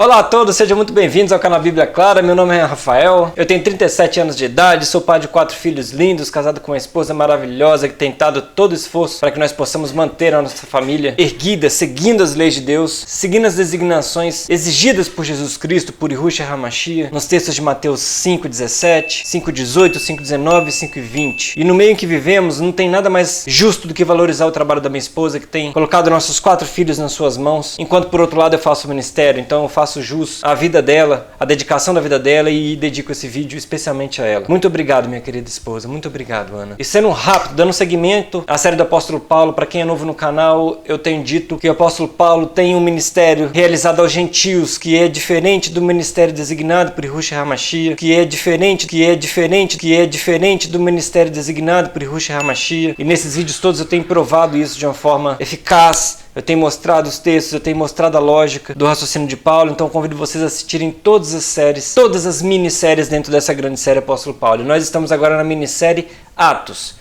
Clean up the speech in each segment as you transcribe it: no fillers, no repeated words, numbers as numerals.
Olá a todos, sejam muito bem-vindos ao canal Bíblia Clara. Meu nome é Rafael, eu tenho 37 anos de idade, sou pai de 4 filhos lindos, casado com uma esposa maravilhosa que tem dado todo o esforço para que nós possamos manter a nossa família erguida, seguindo as leis de Deus, seguindo as designações exigidas por Jesus Cristo, por Yahushua HaMashiach, nos textos de Mateus 5,17, 5,18, 5,19 e 5,20. E no meio em que vivemos, não tem nada mais justo do que valorizar o trabalho da minha esposa, que tem colocado nossos 4 filhos nas suas mãos, enquanto por outro lado eu faço o ministério. Então eu faço jus à vida dela, à dedicação da vida dela, e dedico esse vídeo especialmente a ela. Muito obrigado, minha querida esposa. Muito obrigado, Ana. E sendo rápido, dando seguimento à série do Apóstolo Paulo, para quem é novo no canal, eu tenho dito que o Apóstolo Paulo tem um ministério realizado aos gentios, que é diferente do ministério designado por Yahushua HaMashiach, que é diferente do ministério designado por Yahushua HaMashiach. E nesses vídeos todos eu tenho provado isso de uma forma eficaz. Eu tenho mostrado os textos, eu tenho mostrado a lógica do raciocínio de Paulo, então eu convido vocês a assistirem todas as séries, todas as minisséries dentro dessa grande série Apóstolo Paulo. E nós estamos agora na minissérie Atos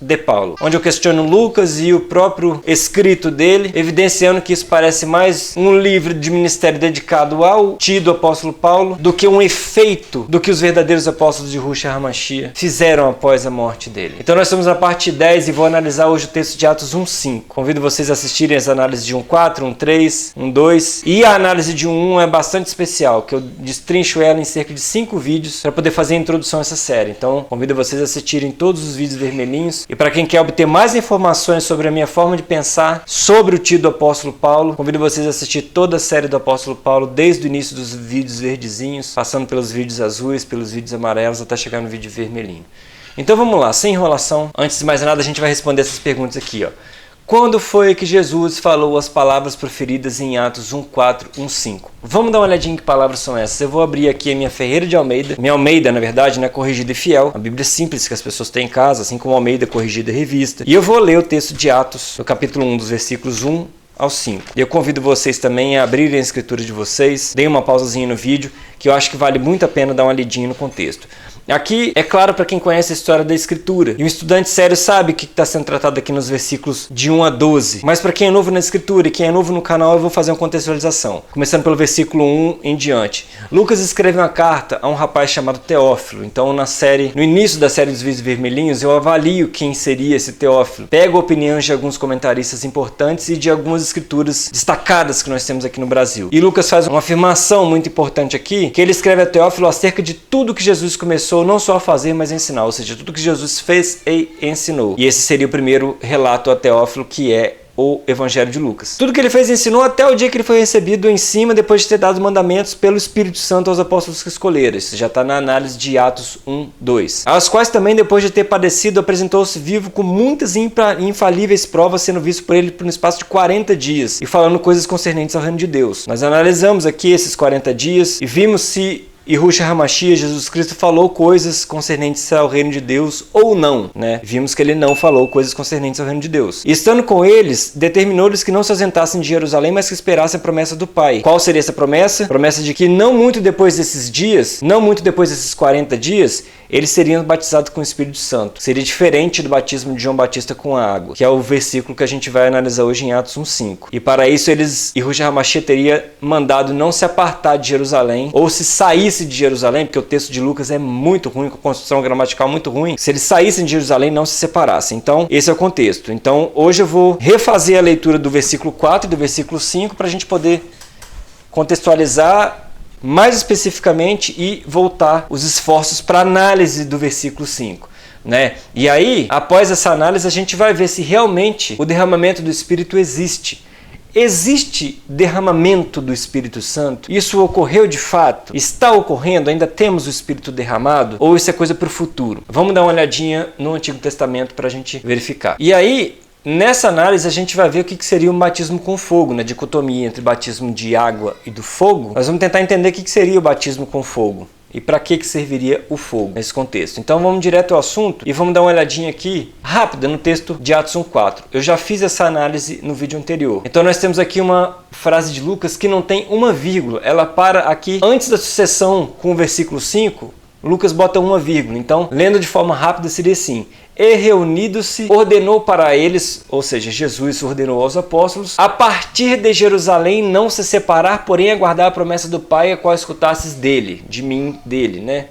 de Paulo, onde eu questiono Lucas e o próprio escrito dele, evidenciando que isso parece mais um livro de ministério dedicado ao tido apóstolo Paulo do que um efeito do que os verdadeiros apóstolos de Yahushua HaMashiach fizeram após a morte dele. Então nós estamos na parte 10 e vou analisar hoje o texto de Atos 1:5. Convido vocês a assistirem as análises de 1:4, 1:3, 1:2, e a análise de 1:1 é bastante especial, que eu destrincho ela em cerca de 5 vídeos para poder fazer a introdução a essa série. Então convido vocês a assistirem todos os vídeos vermelhinhos. E para quem quer obter mais informações sobre a minha forma de pensar sobre o tido apóstolo Paulo, convido vocês a assistir toda a série do apóstolo Paulo, desde o início dos vídeos verdezinhos, passando pelos vídeos azuis, pelos vídeos amarelos, até chegar no vídeo vermelhinho. Então vamos lá, sem enrolação. Antes de mais nada, a gente vai responder essas perguntas aqui, ó. Quando foi que Jesus falou as palavras proferidas em Atos 1:4, 1:5? Vamos dar uma olhadinha em que palavras são essas. Eu vou abrir aqui a minha Ferreira de Almeida. Minha Almeida, na verdade, né, corrigida e fiel. A Bíblia simples que as pessoas têm em casa, assim como a Almeida corrigida e revista. E eu vou ler o texto de Atos, no capítulo 1, dos versículos 1 ao 5. E eu convido vocês também a abrirem a escritura de vocês. Deem uma pausazinha no vídeo, que eu acho que vale muito a pena dar uma lidinha no contexto. Aqui é claro para quem conhece a história da escritura, e um estudante sério sabe o que está sendo tratado aqui nos versículos de 1 a 12. Mas para quem é novo na escritura e quem é novo no canal, eu vou fazer uma contextualização, começando pelo versículo 1 em diante. Lucas escreve uma carta a um rapaz chamado Teófilo. Então no início da série dos vídeos vermelhinhos, eu avalio quem seria esse Teófilo. Pego a opinião de alguns comentaristas importantes e de algumas escrituras destacadas que nós temos aqui no Brasil. E Lucas faz uma afirmação muito importante aqui, que ele escreve a Teófilo acerca de tudo que Jesus começou não só a fazer, mas a ensinar, ou seja, tudo que Jesus fez e ensinou. E esse seria o primeiro relato a Teófilo, que é o Evangelho de Lucas. Tudo que ele fez e ensinou até o dia que ele foi recebido em cima, depois de ter dado mandamentos pelo Espírito Santo aos apóstolos que escolheram. Isso já está na análise de Atos 1:2. As quais também, depois de ter padecido, apresentou-se vivo com muitas e infalíveis provas, sendo visto por ele por um espaço de 40 dias, e falando coisas concernentes ao reino de Deus. Nós analisamos aqui esses 40 dias e vimos se Yahushua HaMashiach, Jesus Cristo, falou coisas concernentes ao reino de Deus ou não, né? Vimos que ele não falou coisas concernentes ao reino de Deus. E estando com eles, determinou-lhes que não se ausentassem de Jerusalém, mas que esperassem a promessa do Pai. Qual seria essa promessa? Promessa de que não muito depois desses dias, não muito depois desses 40 dias, eles seriam batizados com o Espírito Santo. Seria diferente do batismo de João Batista com a água, que é o versículo que a gente vai analisar hoje em Atos 1:5. E para isso, Yahushua HaMashiach teria mandado não se apartar de Jerusalém, ou se saísse de Jerusalém, porque o texto de Lucas é muito ruim, com construção gramatical muito ruim. Se eles saíssem de Jerusalém, não se separassem. Então, esse é o contexto. Então, hoje eu vou refazer a leitura do versículo 4 e do versículo 5 para a gente poder contextualizar mais especificamente e voltar os esforços para a análise do versículo 5. Né? E aí, após essa análise, a gente vai ver se realmente o derramamento do Espírito existe. Existe derramamento do Espírito Santo? Isso ocorreu de fato? Está ocorrendo? Ainda temos o Espírito derramado? Ou isso é coisa para o futuro? Vamos dar uma olhadinha no Antigo Testamento para a gente verificar. E aí, nessa análise, a gente vai ver o que seria um batismo com fogo, na dicotomia entre batismo de água e do fogo. Nós vamos tentar entender o que seria o batismo com fogo. E para que serviria o fogo nesse contexto? Então vamos direto ao assunto e vamos dar uma olhadinha aqui rápida no texto de Atos 1:4. Eu já fiz essa análise no vídeo anterior. Então nós temos aqui uma frase de Lucas que não tem uma vírgula. Ela para aqui antes da sucessão com o versículo 5, Lucas bota uma vírgula. Então, lendo de forma rápida, seria assim: e reunidos-se, ordenou para eles, ou seja, Jesus ordenou aos apóstolos, a partir de Jerusalém não se separar, porém aguardar a promessa do Pai, a qual escutasses dele, de mim, dele, né?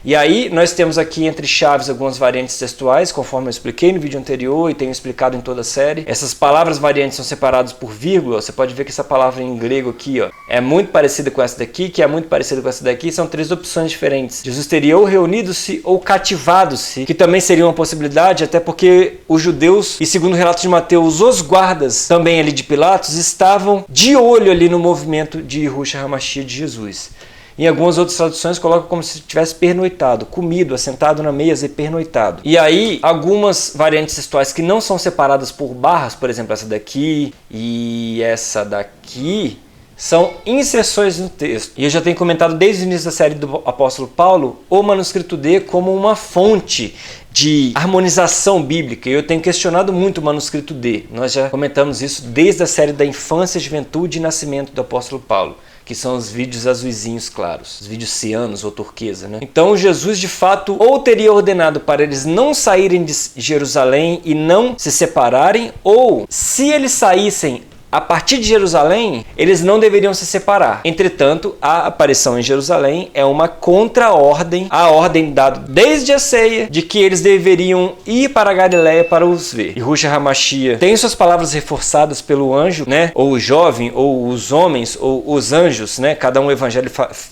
E aí nós temos aqui entre chaves algumas variantes textuais, conforme eu expliquei no vídeo anterior e tenho explicado em toda a série. Essas palavras variantes são separadas por vírgula. Você pode ver que essa palavra em grego aqui, ó, é muito parecida com essa daqui, que é muito parecida com essa daqui. São três opções diferentes. Jesus teria ou reunido-se ou cativado-se, que também seria uma possibilidade, até porque os judeus, e segundo o relato de Mateus, os guardas também ali de Pilatos, estavam de olho ali no movimento de Yahushua HaMashiach de Jesus. Em algumas outras traduções colocam como se tivesse pernoitado, comido, assentado na mesa e pernoitado. E aí, algumas variantes textuais que não são separadas por barras, por exemplo, essa daqui e essa daqui, são inserções no texto. E eu já tenho comentado desde o início da série do apóstolo Paulo o manuscrito D como uma fonte de harmonização bíblica. E eu tenho questionado muito o manuscrito D. Nós já comentamos isso desde a série da infância, juventude e nascimento do apóstolo Paulo, que são os vídeos azuizinhos claros, os vídeos cianos ou turquesa, né? Então Jesus de fato ou teria ordenado para eles não saírem de Jerusalém e não se separarem, ou se eles saíssem a partir de Jerusalém, eles não deveriam se separar. Entretanto, a aparição em Jerusalém é uma contra-ordem à ordem dada desde a ceia de que eles deveriam ir para a Galileia para os ver. Yahushua HaMashiach tem suas palavras reforçadas pelo anjo, né? Ou o jovem, ou os homens, ou os anjos, né? Cada um evangelho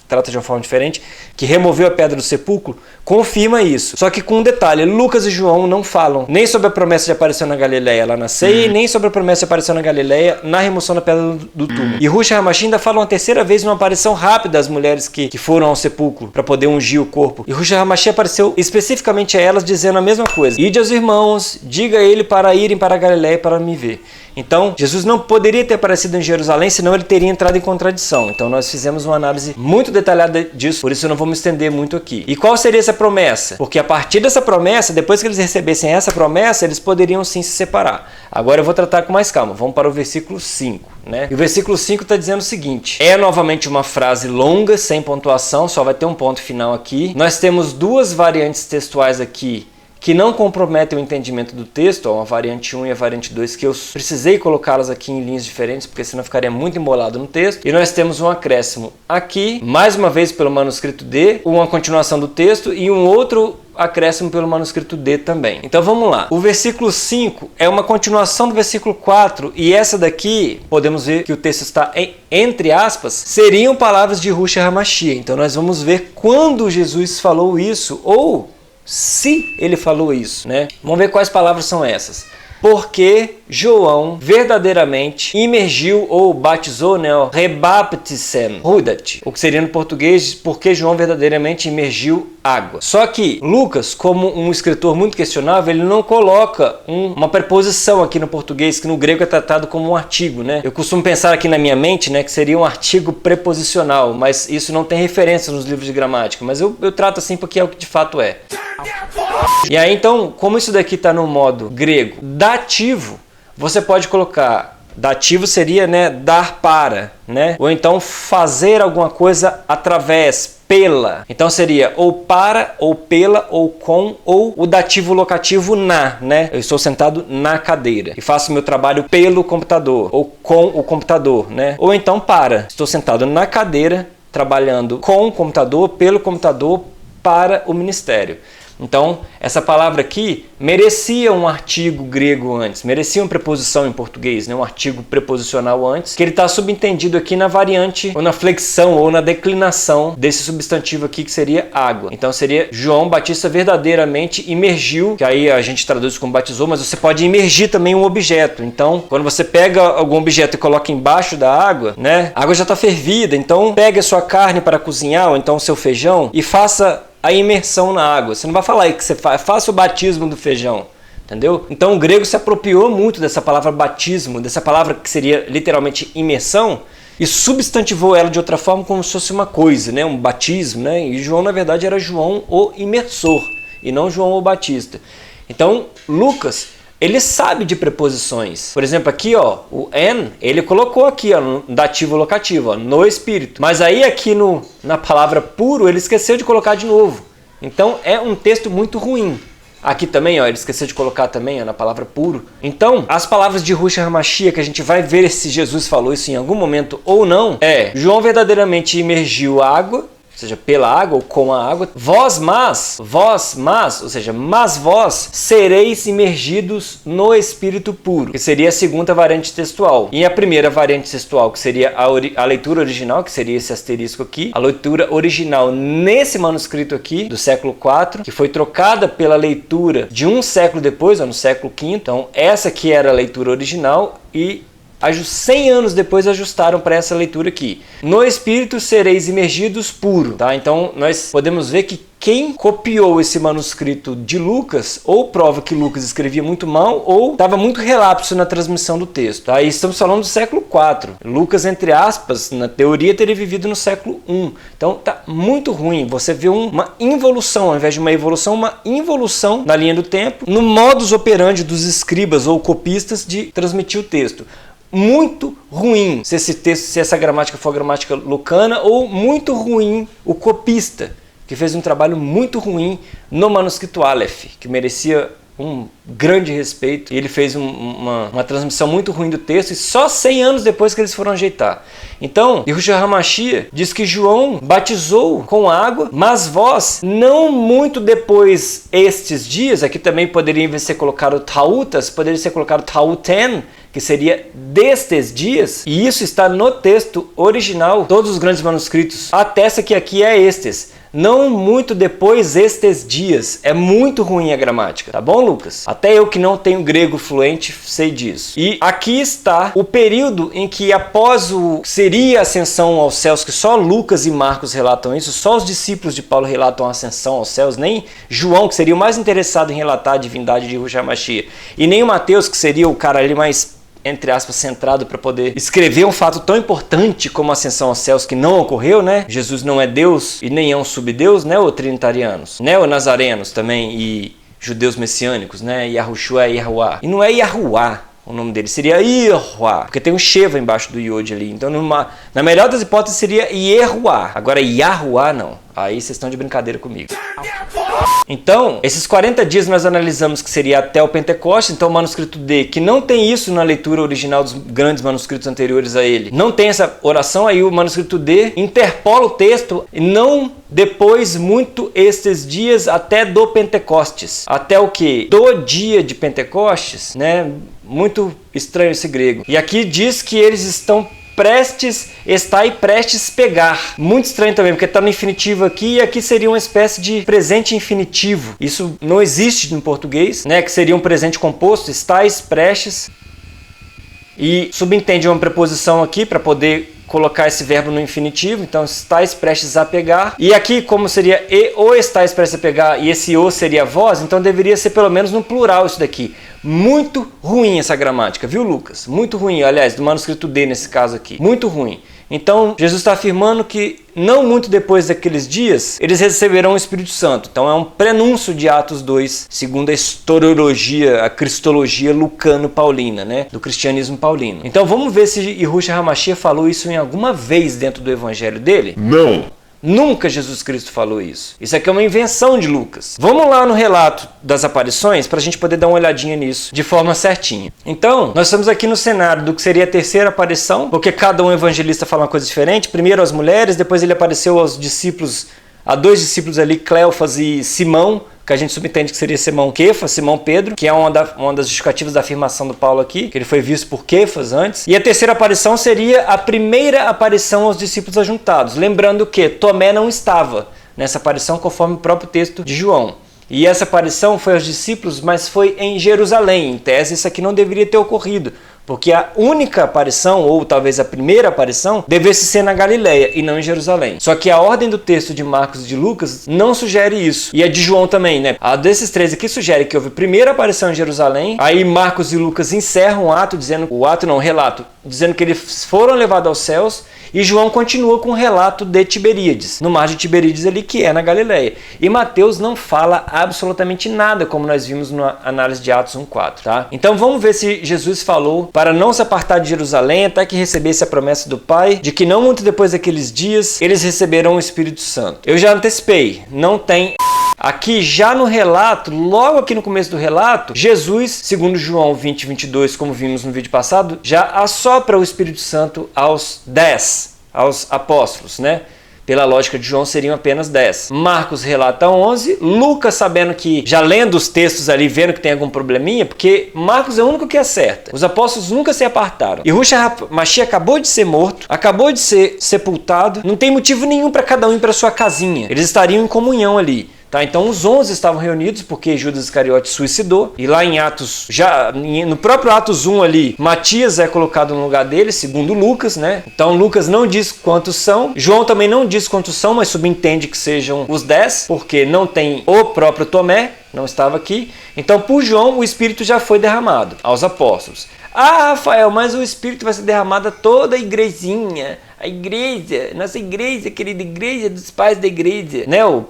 trata de uma forma diferente, que removeu a pedra do sepulcro, confirma isso. Só que com um detalhe, Lucas e João não falam nem sobre a promessa de aparição na Galileia lá na ceia, nem sobre a promessa de aparição na Galileia na remoção da pedra do túmulo. E Yahushua HaMashiach ainda fala uma terceira vez numa aparição rápida às mulheres que foram ao sepulcro para poder ungir o corpo. E Yahushua HaMashiach apareceu especificamente a elas dizendo a mesma coisa: ide aos irmãos, diga a ele para irem para a Galileia para me ver. Então, Jesus não poderia ter aparecido em Jerusalém, senão ele teria entrado em contradição. Então, nós fizemos uma análise muito detalhada disso, por isso eu não vou me estender muito aqui. E qual seria essa promessa? Porque a partir dessa promessa, depois que eles recebessem essa promessa, eles poderiam sim se separar. Agora eu vou tratar com mais calma. Vamos para o versículo 5, né? E o versículo 5 está dizendo o seguinte: é novamente uma frase longa, sem pontuação, só vai ter um ponto final aqui. Nós temos duas variantes textuais aqui que não comprometem o entendimento do texto, ó, a variante 1 e a variante 2, que eu precisei colocá-las aqui em linhas diferentes, porque senão ficaria muito embolado no texto. E nós temos um acréscimo aqui, mais uma vez pelo manuscrito D, uma continuação do texto e um outro acréscimo pelo manuscrito D também. Então vamos lá. O versículo 5 é uma continuação do versículo 4 e essa daqui, podemos ver que o texto está entre aspas, seriam palavras de Yahushua HaMashiach. Então nós vamos ver quando Jesus falou isso ou se ele falou isso, né? Vamos ver quais palavras são essas. Porque João verdadeiramente imergiu ou batizou, né? Rebaptisem Rudat, o que seria no português, porque João verdadeiramente imergiu água. Só que Lucas, como um escritor muito questionável, ele não coloca uma preposição aqui no português, que no grego é tratado como um artigo, né? Eu costumo pensar aqui na minha mente, né, que seria um artigo preposicional, mas isso não tem referência nos livros de gramática, mas eu trato assim porque é o que de fato é. E aí então, como isso daqui está no modo grego dativo, você pode colocar, dativo seria, né, dar para, né? Ou então fazer alguma coisa através, pela. Então seria ou para, ou pela, ou com, ou o dativo locativo na, né? Eu estou sentado na cadeira e faço meu trabalho pelo computador, ou com o computador, né? Ou então para, estou sentado na cadeira, trabalhando com o computador, pelo computador, para o ministério. Então, essa palavra aqui merecia um artigo grego antes, merecia uma preposição em português, né? Um artigo preposicional antes, que ele está subentendido aqui na variante, ou na flexão, ou na declinação desse substantivo aqui, que seria água. Então, seria João Batista verdadeiramente imergiu, que aí a gente traduz como batizou, mas você pode imergir também um objeto. Então, quando você pega algum objeto e coloca embaixo da água, né? A água já está fervida, então pegue a sua carne para cozinhar, ou então o seu feijão, e faça a imersão na água. Você não vai falar aí que você faça o batismo do feijão, entendeu? Então o grego se apropriou muito dessa palavra batismo, dessa palavra que seria literalmente imersão, e substantivou ela de outra forma como se fosse uma coisa, né? Um batismo, né? E João na verdade era João o imersor e não João o Batista. Então Lucas, ele sabe de preposições. Por exemplo, aqui, ó, o en, ele colocou aqui, ó, no dativo locativo, ó, no espírito. Mas aí aqui na palavra puro, ele esqueceu de colocar de novo. Então é um texto muito ruim. Aqui também, ó, ele esqueceu de colocar também, ó, na palavra puro. Então, as palavras de Yahushua HaMashiach, que a gente vai ver se Jesus falou isso em algum momento ou não, João verdadeiramente imergiu a água, ou seja, pela água ou com a água. Vós, mas, ou seja, mas vós sereis imergidos no Espírito puro, que seria a segunda variante textual. E a primeira variante textual, que seria a leitura original, que seria esse asterisco aqui, a leitura original nesse manuscrito aqui, do século IV, que foi trocada pela leitura de um século depois, ou no século V. Então, essa aqui era a leitura original e 100 anos depois ajustaram para essa leitura aqui. No Espírito sereis imergidos puro. Tá? Então nós podemos ver que quem copiou esse manuscrito de Lucas, ou prova que Lucas escrevia muito mal, ou estava muito relapso na transmissão do texto. Tá? E estamos falando do século IV. Lucas, entre aspas, na teoria teria vivido no século I. Então tá muito ruim. Você vê uma involução, ao invés de uma evolução, uma involução na linha do tempo, no modus operandi dos escribas ou copistas de transmitir o texto. Muito ruim se essa gramática for a gramática lucana, ou muito ruim o copista, que fez um trabalho muito ruim no manuscrito Aleph, que merecia um grande respeito, e ele fez uma transmissão muito ruim do texto, e só 100 anos depois que eles foram ajeitar. Então, Yahushua HaMashiach diz que João batizou com água, mas vós, não muito depois estes dias, aqui também poderia ser colocado tautas, poderia ser colocado tauten, que seria destes dias, e isso está no texto original. Todos os grandes manuscritos atestam que aqui é estes. Não muito depois estes dias. É muito ruim a gramática, tá bom, Lucas? Até eu que não tenho grego fluente sei disso. E aqui está o período em que após seria a ascensão aos céus, que só Lucas e Marcos relatam isso, só os discípulos de Paulo relatam a ascensão aos céus, nem João, que seria o mais interessado em relatar a divindade de Yahushua HaMashiach, e nem o Mateus, que seria o cara ali mais, entre aspas, centrado para poder escrever um fato tão importante como a ascensão aos céus, que não ocorreu, né? Jesus não é Deus e nem é um subdeus, né? Ou trinitarianos, né? Ou nazarenos também, e judeus messiânicos, né? Yahushua é Yahuwah. E não é Yahuwah o nome dele, seria Yahuwah, porque tem um Sheva embaixo do Yod ali. Então, na melhor das hipóteses, seria Yahuwah. Agora, Yahuwah não. Aí vocês estão de brincadeira comigo. Então, esses 40 dias nós analisamos que seria até o Pentecostes. Então o manuscrito D, que não tem isso na leitura original dos grandes manuscritos anteriores a ele, não tem essa oração, aí o manuscrito D interpola o texto, e não depois muito estes dias até do Pentecostes. Até o que? Do dia de Pentecostes, né? Muito estranho esse grego. E aqui diz que eles estão prestes pegar. Muito estranho também, porque está no infinitivo aqui, e aqui seria uma espécie de presente infinitivo. Isso não existe no português, né? Que seria um presente composto, estáis prestes. E subentende uma preposição aqui para poder colocar esse verbo no infinitivo. Então, estáis prestes a pegar. E aqui, como seria ou estáis prestes a pegar, e esse o seria vós, então deveria ser pelo menos no plural isso daqui. Muito ruim essa gramática, viu, Lucas? Muito ruim, aliás, do manuscrito D nesse caso aqui. Muito ruim. Então, Jesus está afirmando que não muito depois daqueles dias, eles receberão o Espírito Santo. Então, é um prenúncio de Atos 2, segundo a historiologia, a cristologia lucano-paulina, né? Do cristianismo paulino. Então, vamos ver se Yahushua HaMashiach falou isso em alguma vez dentro do evangelho dele? Não! Nunca Jesus Cristo falou isso. Isso aqui é uma invenção de Lucas. Vamos lá no relato das aparições para a gente poder dar uma olhadinha nisso de forma certinha. Então, nós estamos aqui no cenário do que seria a terceira aparição, porque cada um evangelista fala uma coisa diferente. Primeiro às mulheres, depois ele apareceu aos discípulos, a dois discípulos ali, Cleofas e Simão, que a gente subentende que seria Simão Quefas, Simão Pedro, que é uma das justificativas da afirmação do Paulo aqui, que ele foi visto por Quefas antes. E a terceira aparição seria a primeira aparição aos discípulos ajuntados. Lembrando que Tomé não estava nessa aparição, conforme o próprio texto de João. E essa aparição foi aos discípulos, mas foi em Jerusalém. Em tese, isso aqui não deveria ter ocorrido, porque a única aparição, ou talvez a primeira aparição, devesse ser na Galileia e não em Jerusalém. Só que a ordem do texto de Marcos e de Lucas não sugere isso. E a de João também, né? A desses três aqui sugere que houve a primeira aparição em Jerusalém, aí Marcos e Lucas encerram o ato, relato, dizendo que eles foram levados aos céus, e João continua com o relato de Tiberíades, no mar de Tiberíades ali, que é na Galileia. E Mateus não fala absolutamente nada, como nós vimos na análise de Atos 1:4, tá? Então vamos ver se Jesus falou para não se apartar de Jerusalém até que recebesse a promessa do Pai, de que não muito depois daqueles dias eles receberão o Espírito Santo. Eu já antecipei, não tem Aqui já no relato, logo aqui no começo do relato, Jesus, segundo João 20, 22, como vimos no vídeo passado, já assopra o Espírito Santo aos 10, aos apóstolos, né? Pela lógica de João, seriam apenas 10. Marcos relata 11. Lucas, sabendo que, já lendo os textos ali, vendo que tem algum probleminha, porque Marcos é o único que acerta. Os apóstolos nunca se apartaram. E Yahushua Mashiach acabou de ser morto, acabou de ser sepultado. Não tem motivo nenhum para cada um ir para sua casinha. Eles estariam em comunhão ali. Tá, então os 11 estavam reunidos porque Judas Iscariote suicidou. E lá em Atos, já no próprio Atos 1 ali, Matias é colocado no lugar dele, segundo Lucas, né? Então Lucas não diz quantos são. João também não diz quantos são, mas subentende que sejam os 10, porque não tem o próprio Tomé, não estava aqui. Então por João o Espírito já foi derramado aos apóstolos. Ah, Rafael, mas o Espírito vai ser derramado a toda a igrezinha. A igreja, nossa igreja, querida igreja dos pais da igreja,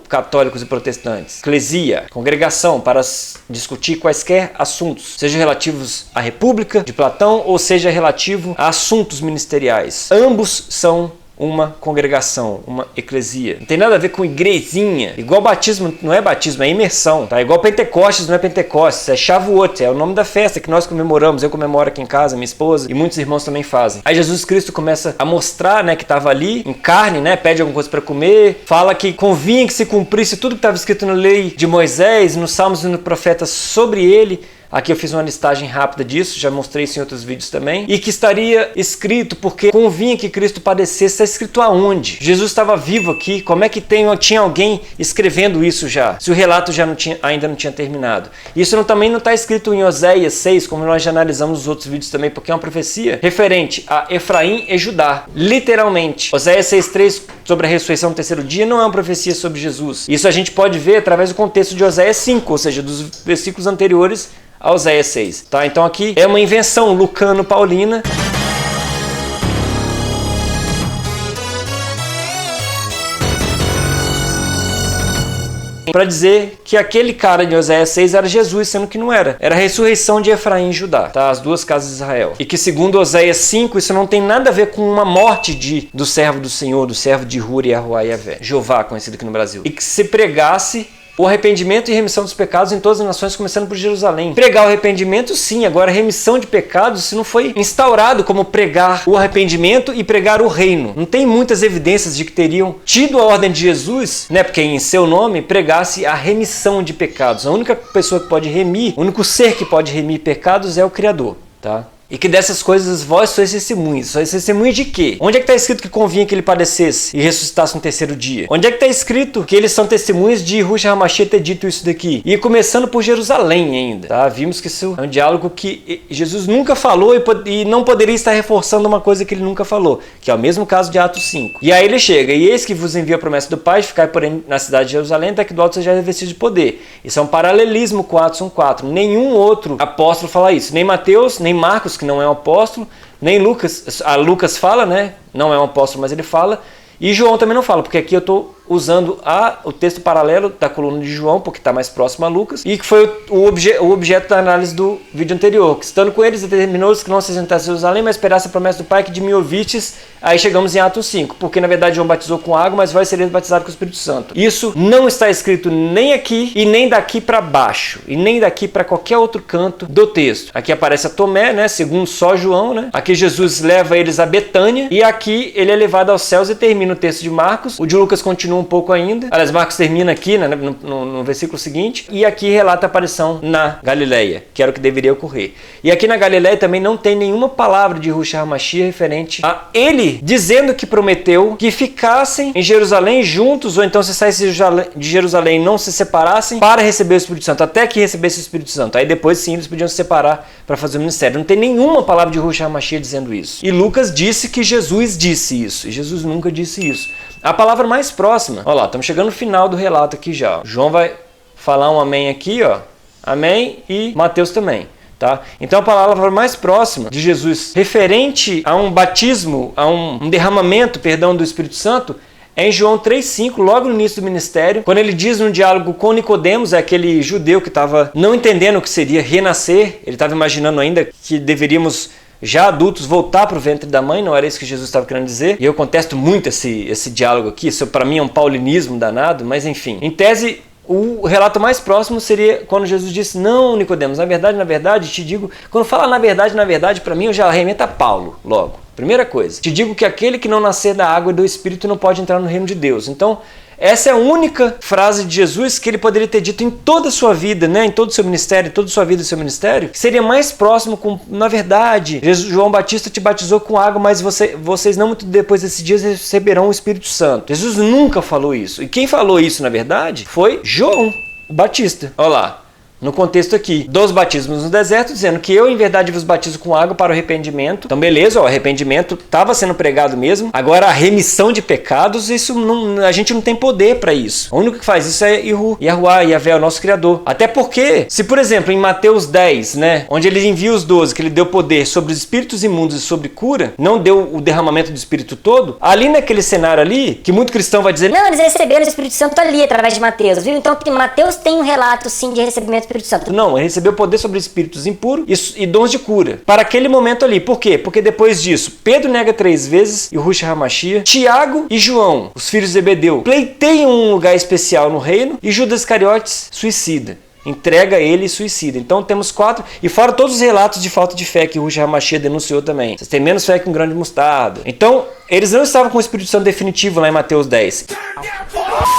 católicos e protestantes. Eclesia, congregação para discutir quaisquer assuntos, seja relativos à República de Platão ou seja relativo a assuntos ministeriais. Ambos são uma congregação, uma eclesia. Não tem nada a ver com igrezinha. Igual batismo não é batismo, é imersão. Tá? Igual Pentecostes não é Pentecostes, é Shavuot, é o nome da festa que nós comemoramos. Eu comemoro aqui em casa, minha esposa, e muitos irmãos também fazem. Aí Jesus Cristo começa a mostrar, que estava ali, em carne, pede alguma coisa para comer, fala que convinha que se cumprisse tudo que estava escrito na lei de Moisés, nos Salmos e nos Profetas sobre ele. Aqui eu fiz uma listagem rápida disso, já mostrei isso em outros vídeos também. E que estaria escrito porque convinha que Cristo padecesse. Está escrito aonde? Jesus estava vivo aqui. Como é que tinha alguém escrevendo isso já? Se o relato ainda não tinha terminado. Isso também não está escrito em Oséias 6, como nós já analisamos nos outros vídeos também, porque é uma profecia referente a Efraim e Judá. Literalmente. Oséias 6,3 sobre a ressurreição do terceiro dia não é uma profecia sobre Jesus. Isso a gente pode ver através do contexto de Oséias 5, ou seja, dos versículos anteriores a Oséias 6. Tá? Então aqui é uma invenção lucano-paulina. Para dizer que aquele cara de Oséias 6 era Jesus, sendo que não era. Era a ressurreição de Efraim e Judá, tá? As duas casas de Israel. E que segundo Oséias 5, isso não tem nada a ver com uma morte do servo do Senhor, do servo de Huri, Yahuá e Yavé, Jeová, conhecido aqui no Brasil. E que se pregasse o arrependimento e remissão dos pecados em todas as nações, começando por Jerusalém. Pregar o arrependimento, sim. Agora, remissão de pecados, isso não foi instaurado como pregar o arrependimento e pregar o reino. Não tem muitas evidências de que teriam tido a ordem de Jesus, porque em seu nome pregasse a remissão de pecados. A única pessoa que pode remir, o único ser que pode remir pecados é o Criador, tá? E que dessas coisas vós sois testemunhas. Sois testemunhas de quê? Onde é que está escrito que convinha que ele padecesse e ressuscitasse no terceiro dia? Onde é que está escrito que eles são testemunhas de Yahushua Mashiach ter dito isso daqui? E começando por Jerusalém ainda. Tá? Vimos que isso é um diálogo que Jesus nunca falou e não poderia estar reforçando uma coisa que ele nunca falou, que é o mesmo caso de Atos 5. E aí ele chega, e eis que vos envia a promessa do Pai, ficai porém na cidade de Jerusalém, até que do alto seja revestido de poder. Isso é um paralelismo com Atos 1,4. Nenhum outro apóstolo fala isso. Nem Mateus, nem Marcos, que não é um apóstolo, nem Lucas. Lucas fala, não é um apóstolo, mas ele fala. E João também não fala, porque aqui eu estou usando o texto paralelo da coluna de João, porque está mais próximo a Lucas, e que foi o objeto da análise do vídeo anterior. Que estando com eles, determinou-os que não se assentasse em Jerusalém, mas esperasse a promessa do Pai que de mim ouvistes. Aí chegamos em Atos 5, porque na verdade João batizou com água, mas vai ser batizado com o Espírito Santo. Isso não está escrito nem aqui e nem daqui para baixo, e nem daqui para qualquer outro canto do texto. Aqui aparece a Tomé, segundo só João, Aqui Jesus leva eles a Betânia, e aqui ele é levado aos céus e termina o texto de Marcos. O de Lucas continua um pouco ainda. Aliás, Marcos termina aqui, no versículo seguinte, e aqui relata a aparição na Galileia, que era o que deveria ocorrer. E aqui na Galileia também não tem nenhuma palavra de Yahushua Mashiach referente a ele dizendo que prometeu que ficassem em Jerusalém juntos, ou então se saíssem de Jerusalém não se separassem para receber o Espírito Santo, até que recebesse o Espírito Santo. Aí depois sim eles podiam se separar para fazer o ministério. Não tem nenhuma palavra de Yahushua Mashiach dizendo isso. E Lucas disse que Jesus disse isso, e Jesus nunca disse isso. A palavra mais próxima, olha lá, estamos chegando no final do relato aqui já. João vai falar um amém aqui, amém, e Mateus também. Tá? Então a palavra mais próxima de Jesus referente a um batismo, a um derramamento, do Espírito Santo, é em João 3,5, logo no início do ministério, quando ele diz num diálogo com Nicodemos, aquele judeu que estava não entendendo o que seria renascer, ele estava imaginando ainda que deveríamos, já adultos, voltar para o ventre da mãe, não era isso que Jesus estava querendo dizer. E eu contesto muito esse diálogo aqui, isso para mim é um paulinismo danado, mas enfim. Em tese, o relato mais próximo seria quando Jesus disse: não, Nicodemos, na verdade, te digo... Quando fala na verdade, para mim eu já arremento a Paulo logo. Primeira coisa, te digo que aquele que não nascer da água e do Espírito não pode entrar no reino de Deus. Então, essa é a única frase de Jesus que ele poderia ter dito em toda a sua vida, né? Em todo o seu ministério, em toda a sua vida e seu ministério, que seria mais próximo com, na verdade, João Batista te batizou com água, mas vocês não muito depois desses dias receberão o Espírito Santo. Jesus nunca falou isso. E quem falou isso, na verdade, foi João Batista. Olha lá. No contexto aqui, dos batismos no deserto, dizendo que eu, em verdade, vos batizo com água para o arrependimento. Então, beleza, o arrependimento estava sendo pregado mesmo. Agora, a remissão de pecados, isso não, a gente não tem poder para isso. O único que faz isso é Yahuwah, Yahvé, o nosso Criador. Até porque, se por exemplo, em Mateus 10, né, onde ele envia os 12, que ele deu poder sobre os espíritos imundos e sobre cura, não deu o derramamento do Espírito todo, ali naquele cenário ali, que muito cristão vai dizer: não, eles receberam o Espírito Santo ali, através de Mateus, viu? Então, Mateus tem um relato, sim, de recebimento Espírito Santo. Não, ele recebeu poder sobre espíritos impuros e dons de cura. Para aquele momento ali. Por quê? Porque depois disso, Pedro nega 3 vezes, Yahushua HaMashiach, Tiago e João, os filhos de Zebedeu, pleiteiam um lugar especial no reino e Judas Iscariotes suicida. Entrega ele e suicida. Então temos 4, e fora todos os relatos de falta de fé que Yahushua HaMashiach denunciou também. Vocês têm menos fé que um grão de mostarda. Então, eles não estavam com o Espírito Santo definitivo lá em Mateus 10.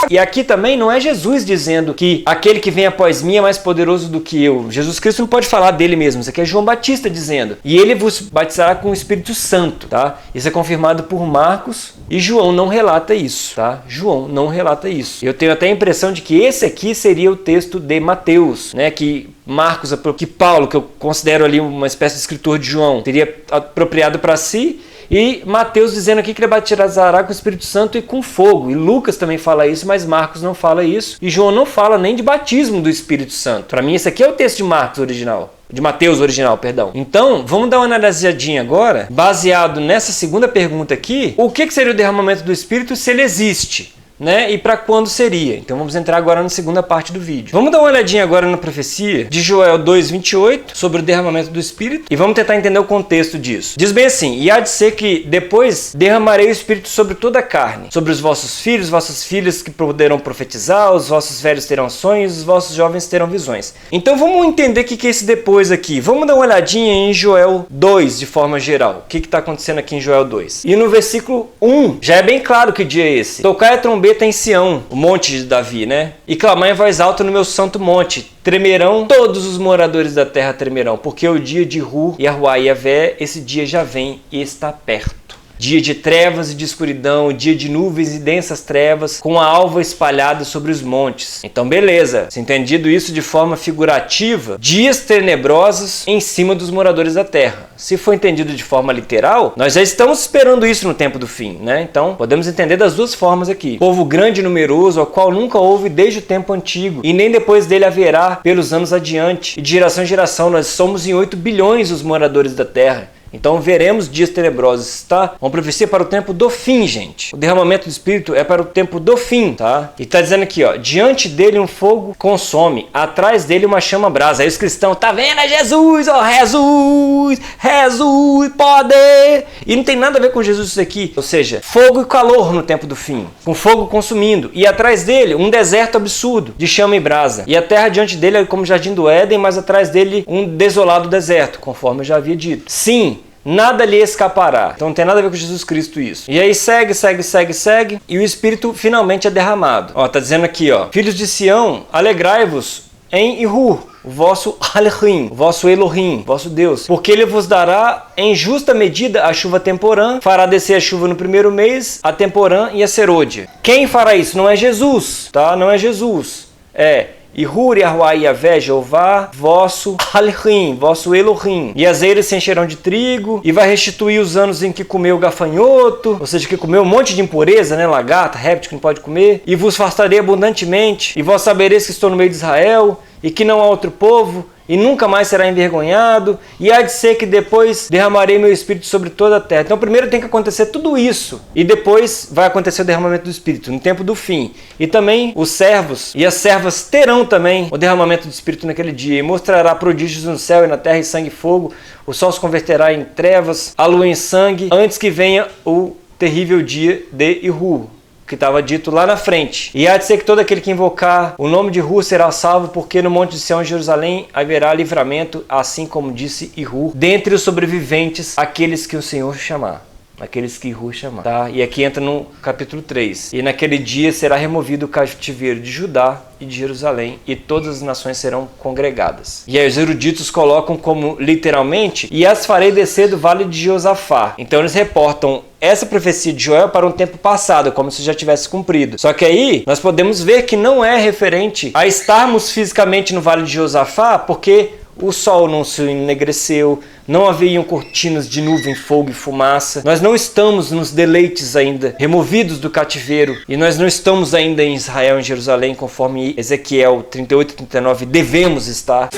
E aqui também não é Jesus dizendo que aquele que vem após mim é mais poderoso do que eu. Jesus Cristo não pode falar dele mesmo. Isso aqui é João Batista dizendo. E ele vos batizará com o Espírito Santo, tá? Isso é confirmado por Marcos e João não relata isso, tá? João não relata isso. Eu tenho até a impressão de que esse aqui seria o texto de Mateus, né? Que Marcos, que Paulo, que eu considero ali uma espécie de escritor de João, teria apropriado para si. E Mateus dizendo aqui que ele batizará com o Espírito Santo e com fogo. E Lucas também fala isso, mas Marcos não fala isso. E João não fala nem de batismo do Espírito Santo. Para mim, esse aqui é o texto de Marcos original. De Mateus original, perdão. Então, vamos dar uma analisadinha agora, baseado nessa segunda pergunta aqui. O que seria o derramamento do Espírito se ele existe? Né? E para quando seria? Então vamos entrar agora na segunda parte do vídeo. Vamos dar uma olhadinha agora na profecia de Joel 2:28 sobre o derramamento do Espírito e vamos tentar entender o contexto disso. Diz bem assim: e há de ser que depois derramarei o Espírito sobre toda a carne, sobre os vossos filhos, vossas filhas que poderão profetizar, os vossos velhos terão sonhos, os vossos jovens terão visões. Então vamos entender o que é esse depois aqui. Vamos dar uma olhadinha em Joel 2 de forma geral. O que está acontecendo aqui em Joel 2? E no versículo 1 já é bem claro que dia é esse. Tocai a trombeta em Sião, o monte de Davi, né? E clamai em voz alta no meu santo monte. Tremerão, todos os moradores da terra tremerão, porque o dia de Hu, Yahuwah e Yahvé, esse dia já vem e está perto. Dia de trevas e de escuridão, dia de nuvens e densas trevas, com a alva espalhada sobre os montes. Então, beleza. Se entendido isso de forma figurativa, dias tenebrosos em cima dos moradores da terra. Se for entendido de forma literal, nós já estamos esperando isso no tempo do fim, né? Então, podemos entender das duas formas aqui. Povo grande e numeroso, ao qual nunca houve desde o tempo antigo, e nem depois dele haverá pelos anos adiante. E de geração em geração, nós somos em 8 bilhões os moradores da terra. Então veremos dias tenebrosos, tá? Uma profecia para o tempo do fim, gente. O derramamento do Espírito é para o tempo do fim, tá? E tá dizendo aqui, ó: diante dele um fogo consome, atrás dele uma chama brasa. Aí os cristãos, tá vendo? É Jesus, ó, Jesus, Jesus, poder. E não tem nada a ver com Jesus isso aqui. Ou seja, fogo e calor no tempo do fim, com fogo consumindo. E atrás dele um deserto absurdo, de chama e brasa. E a terra diante dele é como o jardim do Éden, mas atrás dele um desolado deserto, conforme eu já havia dito. Sim, nada lhe escapará. Então não tem nada a ver com Jesus Cristo isso. E aí segue. E o Espírito finalmente é derramado. Ó, tá dizendo aqui, ó: filhos de Sião, alegrai-vos em Ihu, o vosso Elohim, o vosso Elohim, vosso Deus. Porque ele vos dará em justa medida a chuva temporã, fará descer a chuva no primeiro mês, a temporã e a serôdia. Quem fará isso? Não é Jesus, tá? Não é Jesus. É Ihu, Yahuwah e Yahvé, Jeová, vosso Elohim, vosso Elohim. E as eiras se encherão de trigo, e vai restituir os anos em que comeu gafanhoto, ou seja, que comeu um monte de impureza, né? Lagarta, réptil que não pode comer. E vos fartarei abundantemente, e vós sabereis que estou no meio de Israel, e que não há outro povo, e nunca mais será envergonhado, e há de ser que depois derramarei meu Espírito sobre toda a terra. Então primeiro tem que acontecer tudo isso, e depois vai acontecer o derramamento do Espírito, no tempo do fim. E também os servos e as servas terão também o derramamento do Espírito naquele dia, e mostrará prodígios no céu e na terra, e sangue e fogo, o sol se converterá em trevas, a lua em sangue, antes que venha o terrível dia de Ihu. que estava dito lá na frente. E há de ser que todo aquele que invocar o nome de Yahu será salvo, porque no monte de Sião, em Jerusalém, haverá livramento, assim como disse Yahu, dentre os sobreviventes, aqueles que o Senhor chamar. Aqueles que Yahu chamar. Tá? E aqui entra no capítulo 3. E naquele dia será removido o cativeiro de Judá e de Jerusalém, e todas as nações serão congregadas. E aí os eruditos colocam como literalmente, e as farei descer do vale de Josafá. Então eles reportam essa profecia de Joel para um tempo passado, como se já tivesse cumprido. Só que aí nós podemos ver que não é referente a estarmos fisicamente no vale de Josafá, porque o sol não se enegreceu, não haviam cortinas de nuvem, fogo e fumaça. Nós não estamos nos deleites ainda, removidos do cativeiro. E nós não estamos ainda em Israel, em Jerusalém, conforme Ezequiel 38 e 39 devemos estar.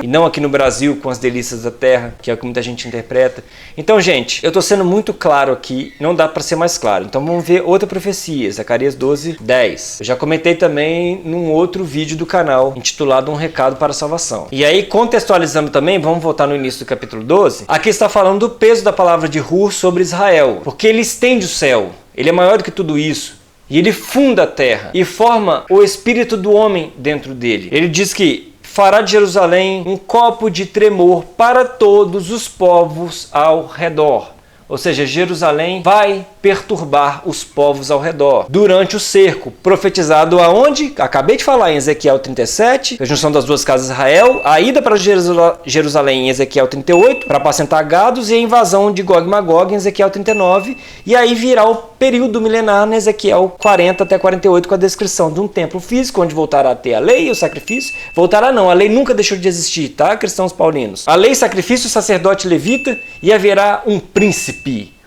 E não aqui no Brasil, com as delícias da terra, que é o que muita gente interpreta. Então, gente, eu estou sendo muito claro aqui, não dá para ser mais claro. Então vamos ver outra profecia, Zacarias 12, 10. Eu já comentei também num outro vídeo do canal, intitulado Um Recado para a Salvação. E aí, contextualizando também, vamos voltar no início do capítulo 12, aqui está falando do peso da palavra de Yahu sobre Israel, porque ele estende o céu, ele é maior do que tudo isso, e ele funda a terra, e forma o espírito do homem dentro dele. Ele diz que fará de Jerusalém um copo de tremor para todos os povos ao redor. Ou seja, Jerusalém vai perturbar os povos ao redor. Durante o cerco, profetizado aonde? Acabei de falar em Ezequiel 37, a junção das duas casas de Israel, a ida para Jerusalém em Ezequiel 38, para apacentar gados, e a invasão de Gog e Magog em Ezequiel 39, e aí virá o período milenar em Ezequiel 40 até 48, com a descrição de um templo físico, onde voltará a ter a lei e o sacrifício. Voltará não, a lei nunca deixou de existir, tá, cristãos paulinos? A lei, sacrifício, sacerdote levita, e haverá um príncipe,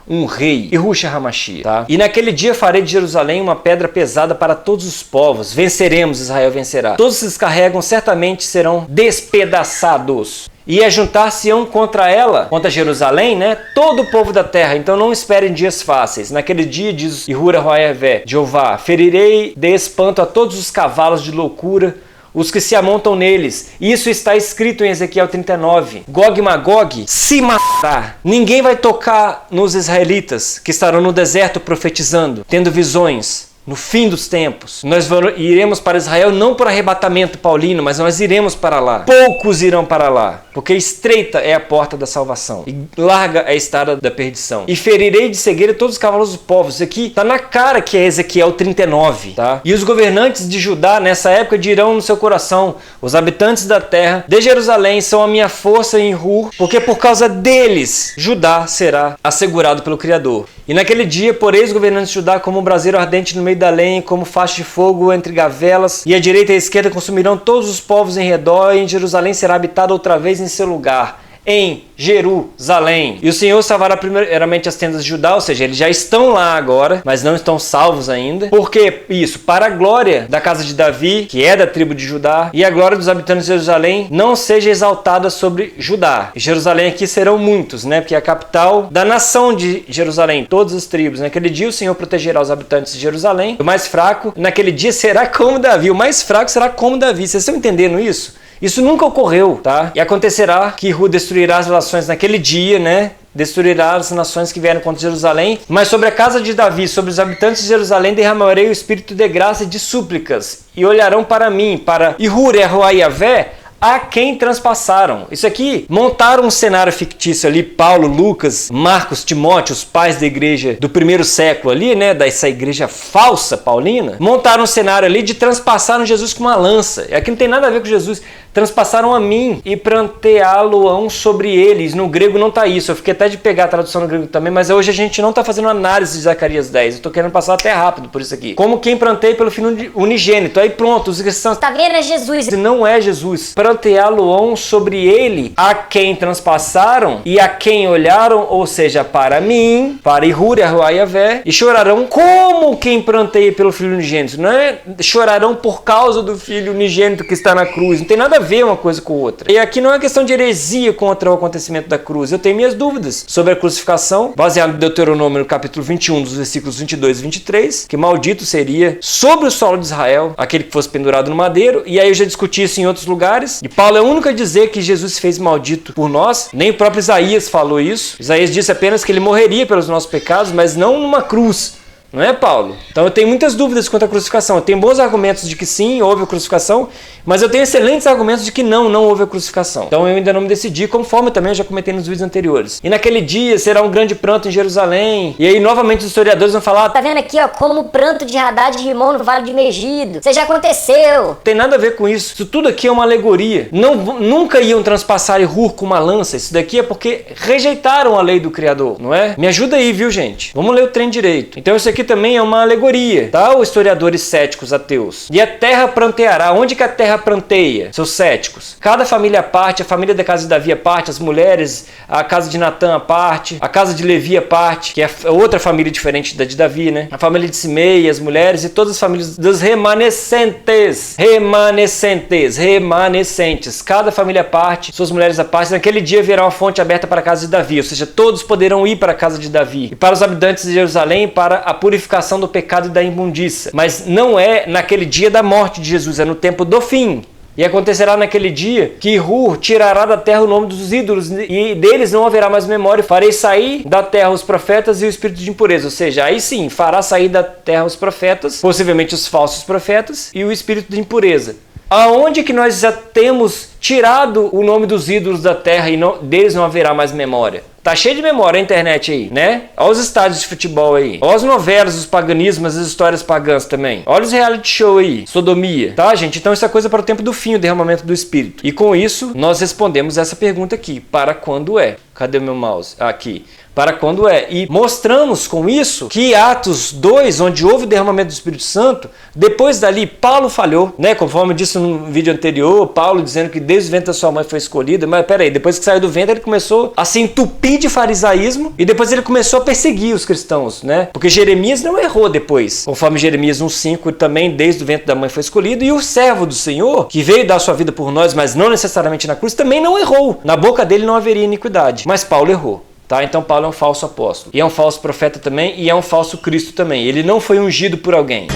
um rei, Yahushua HaMashiach, tá? E naquele dia farei de Jerusalém uma pedra pesada para todos os povos. Venceremos, Israel vencerá. Todos que descarregam certamente serão despedaçados. E ajuntar-se-ão contra ela, contra Jerusalém, né? Todo o povo da terra. Então não esperem dias fáceis. Naquele dia, diz Yahuwah Roavé, Jeová, ferirei de espanto a todos os cavalos de loucura, os que se amontam neles. Isso está escrito em Ezequiel 39. Gog e Magog se matará. Ninguém vai tocar nos israelitas que estarão no deserto profetizando, tendo visões. No fim dos tempos, nós iremos para Israel não por arrebatamento paulino, mas nós iremos para lá. Poucos irão para lá, porque estreita é a porta da salvação e larga é a estrada da perdição. E ferirei de cegueira todos os cavalos dos povos. Isso aqui está na cara que é Ezequiel 39, tá? E os governantes de Judá nessa época dirão no seu coração: os habitantes da terra de Jerusalém são a minha força em Ur, porque por causa deles Judá será assegurado pelo Criador. E naquele dia, poreis os governantes de Judá como um braseiro ardente no meio da lenha, como faixa de fogo entre gavelas, e a direita e a esquerda consumirão todos os povos em redor, e em Jerusalém será habitado outra vez em seu lugar. Em Jerusalém. E o Senhor salvará primeiramente as tendas de Judá, ou seja, eles já estão lá agora, mas não estão salvos ainda. Por que isso? Para a glória da casa de Davi, que é da tribo de Judá, e a glória dos habitantes de Jerusalém não seja exaltada sobre Judá. E Jerusalém aqui serão muitos, né? Porque é a capital da nação de Jerusalém, todas as tribos. Naquele dia o Senhor protegerá os habitantes de Jerusalém. O mais fraco, naquele dia será como Davi. O mais fraco será como Davi. Vocês estão entendendo isso? Isso nunca ocorreu, tá? E acontecerá que Yahu destruirá as nações naquele dia, né? Destruirá as nações que vieram contra Jerusalém. Mas sobre a casa de Davi, sobre os habitantes de Jerusalém, derramarei o espírito de graça e de súplicas. E olharão para mim, para Yahuwah Roavé, a quem transpassaram. Isso aqui, montaram um cenário fictício ali, Paulo, Lucas, Marcos, Timóteo, os pais da igreja do primeiro século ali, né, dessa igreja falsa paulina, montaram um cenário ali de transpassaram Jesus com uma lança. E aqui não tem nada a ver com Jesus. Transpassaram a mim e pranteá-lo-ão sobre eles. No grego não está isso. Eu fiquei até de pegar a tradução no grego também, mas hoje a gente não está fazendo análise de Zacarias 10. Eu estou querendo passar até rápido por isso aqui. Como quem pranteia pelo filho unigênito. Aí pronto, os cristãos... Tá vendo? É Jesus. Não é Jesus. Pranteá-lo-ão sobre ele, a quem transpassaram e a quem olharam, ou seja, para mim, para Yahuwah Roavé, e chorarão como quem pranteia pelo filho unigênito. Não é chorarão por causa do filho unigênito que está na cruz. Não tem nada a ver uma coisa com outra. E aqui não é questão de heresia contra o acontecimento da cruz. Eu tenho minhas dúvidas sobre a crucificação, baseado no Deuteronômio, no capítulo 21, dos versículos 22 e 23, que maldito seria sobre o solo de Israel aquele que fosse pendurado no madeiro. E aí eu já discuti isso em outros lugares. E Paulo é o único a dizer que Jesus fez maldito por nós. Nem o próprio Isaías falou isso. Isaías disse apenas que ele morreria pelos nossos pecados, mas não numa cruz. Não é, Paulo? Então eu tenho muitas dúvidas quanto à crucificação. Eu tenho bons argumentos de que sim, houve a crucificação, mas eu tenho excelentes argumentos de que não houve a crucificação. Então eu ainda não me decidi, conforme também eu já comentei nos vídeos anteriores. E naquele dia será um grande pranto em Jerusalém. E aí novamente os historiadores vão falar: tá vendo aqui, ó, como o pranto de Haddad e Rimon no Vale de Megido. Isso já aconteceu. Não tem nada a ver com isso. Isso tudo aqui é uma alegoria. Nunca iam transpassar Ihur com uma lança. Isso daqui é porque rejeitaram a lei do Criador, não é? Me ajuda aí, viu, gente? Vamos ler o trem direito. Então isso aqui também é uma alegoria, tá? Os historiadores céticos ateus. E a terra pranteará. Onde que a terra pranteia? Seus céticos. Cada família à parte, a família da casa de Davi à parte, as mulheres, a casa de Natã à parte, a casa de Levi à parte, que é outra família diferente da de Davi, né? A família de Simei, as mulheres e todas as famílias dos remanescentes. Remanescentes. Cada família à parte, suas mulheres à parte. Naquele dia haverá uma fonte aberta para a casa de Davi, ou seja, todos poderão ir para a casa de Davi. E para os habitantes de Jerusalém, para a purificação do pecado e da imundícia. Mas não é naquele dia da morte de Jesus, é no tempo do fim. E acontecerá naquele dia que Ihur tirará da terra o nome dos ídolos e deles não haverá mais memória. Farei sair da terra os profetas e o espírito de impureza. Ou seja, aí sim, fará sair da terra os profetas, possivelmente os falsos profetas, e o espírito de impureza. Aonde que nós já temos tirado o nome dos ídolos da terra e deles não haverá mais memória? Tá cheio de memória a internet aí, né? Olha os estádios de futebol aí. Olha as novelas, os paganismos, as histórias pagãs também. Olha os reality show aí. Sodomia. Tá, gente? Então isso é coisa para o tempo do fim, o derramamento do Espírito. E com isso, nós respondemos essa pergunta aqui. Para quando é? Cadê o meu mouse? Aqui. Para quando é? E mostramos com isso que Atos 2, onde houve o derramamento do Espírito Santo, depois dali Paulo falhou, né? Conforme eu disse no vídeo anterior, Paulo dizendo que desde o ventre da sua mãe foi escolhida, mas peraí, depois que saiu do ventre ele começou a se entupir de farisaísmo e depois ele começou a perseguir os cristãos, né? Porque Jeremias não errou depois, conforme Jeremias 1,5 também desde o ventre da mãe foi escolhido, e o servo do Senhor, que veio dar sua vida por nós, mas não necessariamente na cruz, também não errou. Na boca dele não haveria iniquidade, mas Paulo errou. Tá? Então Paulo é um falso apóstolo. E é um falso profeta também, e é um falso Cristo também. Ele não foi ungido por alguém.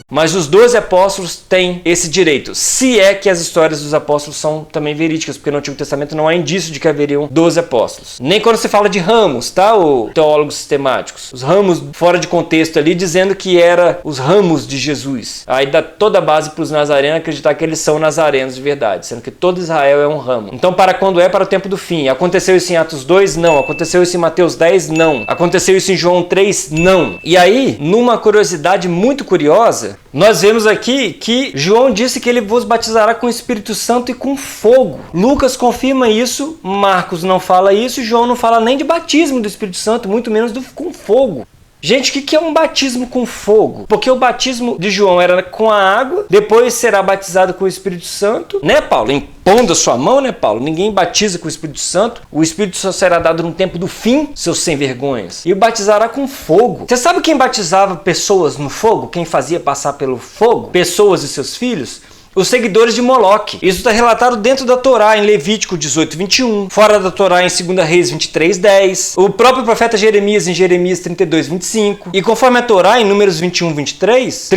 Mas os 12 apóstolos têm esse direito, se é que as histórias dos apóstolos são também verídicas, porque no Antigo Testamento não há indício de que haveriam 12 apóstolos. Nem quando se fala de ramos, tá? Os teólogos sistemáticos. Os ramos fora de contexto ali, dizendo que era os ramos de Jesus. Aí dá toda a base para os nazarenos acreditar que eles são nazarenos de verdade, sendo que todo Israel é um ramo. Então para quando é? Para o tempo do fim. Aconteceu isso em Atos 2? Não. Aconteceu isso em Mateus 10? Não. Aconteceu isso em João 3? Não. E aí, numa curiosidade muito curiosa, nós vemos aqui que João disse que ele vos batizará com o Espírito Santo e com fogo. Lucas confirma isso, Marcos não fala isso, João não fala nem de batismo do Espírito Santo, muito menos com fogo. Gente, o que é um batismo com fogo? Porque o batismo de João era com a água, depois será batizado com o Espírito Santo, né, Paulo? Impondo a sua mão, né, Paulo? Ninguém batiza com o Espírito Santo. O Espírito só será dado no tempo do fim, seus sem vergonhas. E o batizará com fogo. Você sabe quem batizava pessoas no fogo? Quem fazia passar pelo fogo? Pessoas e seus filhos? Os seguidores de Moloque. Isso está relatado dentro da Torá, em Levítico 18:21, fora da Torá em 2 Reis 23:10, o próprio profeta Jeremias em Jeremias 32:25, e conforme a Torá em Números 31:23,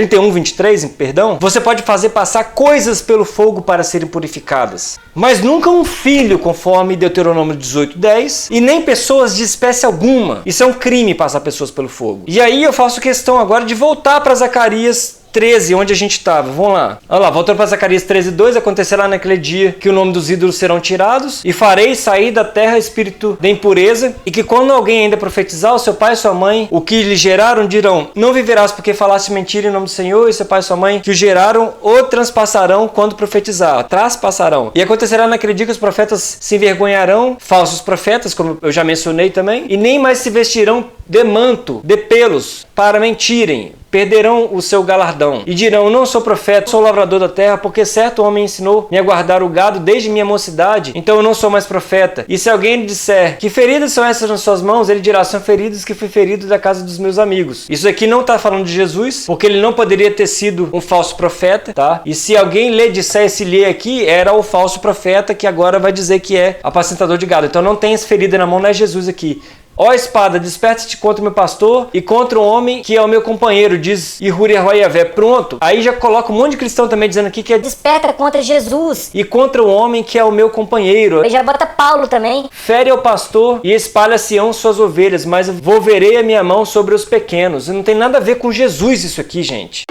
você pode fazer passar coisas pelo fogo para serem purificadas. Mas nunca um filho, conforme Deuteronômio 18:10, e nem pessoas de espécie alguma. Isso é um crime, passar pessoas pelo fogo. E aí eu faço questão agora de voltar para Zacarias 13, onde a gente estava. Vamos lá. Olha lá, voltando para Zacarias 13:2, acontecerá naquele dia que o nome dos ídolos serão tirados, e farei sair da terra espírito de impureza, e que quando alguém ainda profetizar, o seu pai e sua mãe, o que lhe geraram, dirão: não viverás porque falaste mentira em nome do Senhor, e seu pai e sua mãe, que o geraram, o transpassarão quando profetizar. Traspassarão. E acontecerá naquele dia que os profetas se envergonharão, falsos profetas, como eu já mencionei também, e nem mais se vestirão de manto, de pelos, para mentirem. Perderão o seu galardão e dirão: não sou profeta, sou lavrador da terra, porque certo homem ensinou-me a guardar o gado desde minha mocidade, então eu não sou mais profeta. E se alguém lhe disser: que feridas são essas nas suas mãos? Ele dirá: são feridas que fui ferido da casa dos meus amigos. Isso aqui não está falando de Jesus, porque ele não poderia ter sido um falso profeta, tá? E se alguém lhe disser, esse lhe aqui era o falso profeta que agora vai dizer que é apacentador de gado. Então não tem essa ferida na mão, não é Jesus aqui. Ó espada, desperta-te contra o meu pastor e contra o homem que é o meu companheiro, diz Yehur Yavé. Pronto. Aí já coloca um monte de cristão também dizendo aqui que é desperta contra Jesus e contra o homem que é o meu companheiro. Aí já bota Paulo também. Fere ao pastor e espalha Sião suas ovelhas, mas volverei a minha mão sobre os pequenos. Não tem nada a ver com Jesus isso aqui, gente.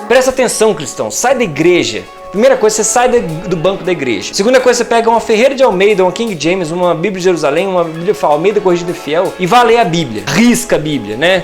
Presta atenção, cristão. Sai da igreja. Primeira coisa, você sai do banco da igreja. Segunda coisa, você pega uma Ferreira de Almeida, uma King James, uma Bíblia de Jerusalém, uma Bíblia Almeida Corrigida e Fiel e vá ler a Bíblia. Risca a Bíblia, né?